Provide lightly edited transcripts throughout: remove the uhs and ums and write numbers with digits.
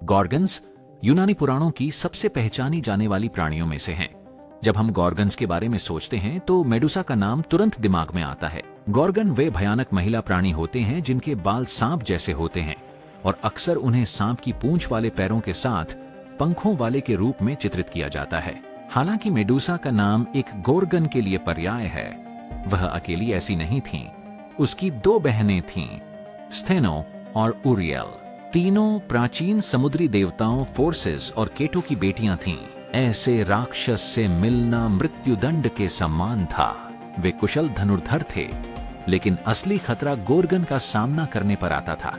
गॉर्गन्स यूनानी पुराणों की सबसे पहचानी जाने वाली प्राणियों में से हैं। जब हम गॉर्गन्स के बारे में सोचते हैं तो मेडुसा का नाम तुरंत दिमाग में आता है। गॉर्गन वे भयानक महिला प्राणी होते हैं जिनके बाल सांप जैसे होते हैं और अक्सर उन्हें सांप की पूंछ वाले पैरों के साथ पंखों वाले के रूप में चित्रित किया जाता है। हालांकि मेडुसा का नाम एक गोर्गन के लिए पर्याय है, वह अकेली ऐसी नहीं थी। उसकी दो बहनें थीं, स्थेनो और उरियल। तीनों प्राचीन समुद्री देवताओं फोर्सेस और केटो की बेटियां थीं। ऐसे राक्षस से मिलना मृत्युदंड के समान था। वे कुशल धनुर्धर थे, लेकिन असली खतरा गोर्गन का सामना करने पर आता था।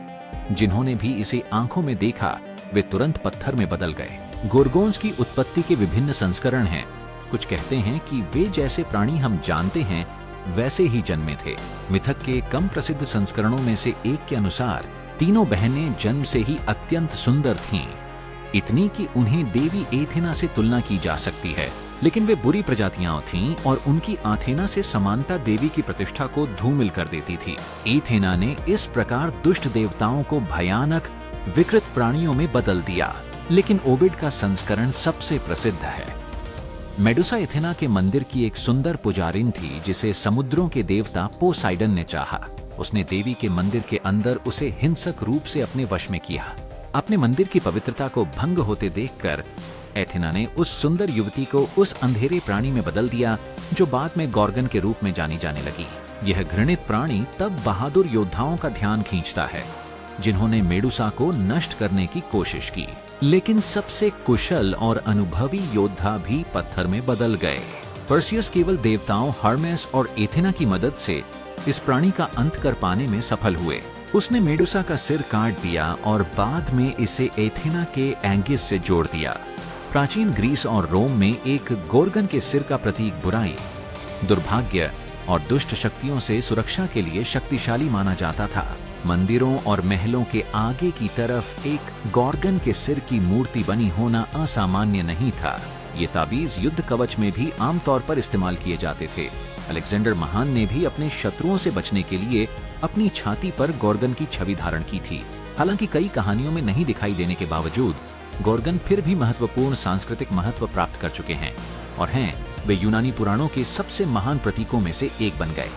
जिन्होंने भी इसे आंखों में देखा वे तुरंत पत्थर में बदल गए। गोर्गोन्स की उत्पत्ति के विभिन्न संस्करण हैं। कुछ कहते हैं कि वे जैसे प्राणी हम जानते हैं वैसे ही जन्मे थे। मिथक के कम प्रसिद्ध संस्करणों में से एक के अनुसार तीनों बहनें जन्म से ही अत्यंत सुंदर थीं, इतनी कि उन्हें देवी एथेना से तुलना की जा सकती है। लेकिन वे बुरी प्रजातियां थीं और उनकी आथेना से समानता देवी की प्रतिष्ठा को धूमिल कर देती थी। एथेना ने इस प्रकार दुष्ट देवताओं को भयानक विकृत प्राणियों में बदल दिया। लेकिन ओविड का संस्करण सबसे प्रसिद्ध है। मेडुसा एथेना के मंदिर की एक सुंदर पुजारिन थी जिसे समुद्रों के देवता पोसाइडन ने चाहा। उसने देवी के मंदिर के अंदर उसे हिंसक रूप से अपने वश में किया। अपने मंदिर की पवित्रता को भंग होते देखकर एथेना ने उस सुंदर युवती को उस अंधेरे प्राणी में बदल दिया जो बाद में गॉर्गन के रूप में जानी जाने लगी। यह घृणित प्राणी तब बहादुर योद्धाओं का ध्यान खींचता है जिन्होंने मेडुसा को नष्ट करने की कोशिश की। लेकिन सबसे कुशल और अनुभवी योद्धा भी पत्थर में बदल गए। पर्सियस केवल देवताओं हर्मेस और एथेना की मदद से इस प्राणी का अंत कर पाने में सफल हुए। उसने मेडुसा का सिर काट दिया और बाद में इसे एथेना के एंगिस से जोड़ दिया। प्राचीन ग्रीस और रोम में एक गोर्गन के सिर का प्रतीक बुराई, दुर्भाग्य और दुष्ट शक्तियों से सुरक्षा के लिए शक्तिशाली माना जाता था। मंदिरों और महलों के आगे की तरफ एक गॉर्गन के सिर की मूर्ति बनी होना असामान्य नहीं था। ये ताबीज युद्ध कवच में भी आमतौर पर इस्तेमाल किए जाते थे। अलेक्जेंडर महान ने भी अपने शत्रुओं से बचने के लिए अपनी छाती पर गॉर्गन की छवि धारण की थी। हालांकि कई कहानियों में नहीं दिखाई देने के बावजूद गॉर्गन फिर भी महत्वपूर्ण सांस्कृतिक महत्व प्राप्त कर चुके हैं और वे यूनानी पुराणों के सबसे महान प्रतीकों में से एक बन गए।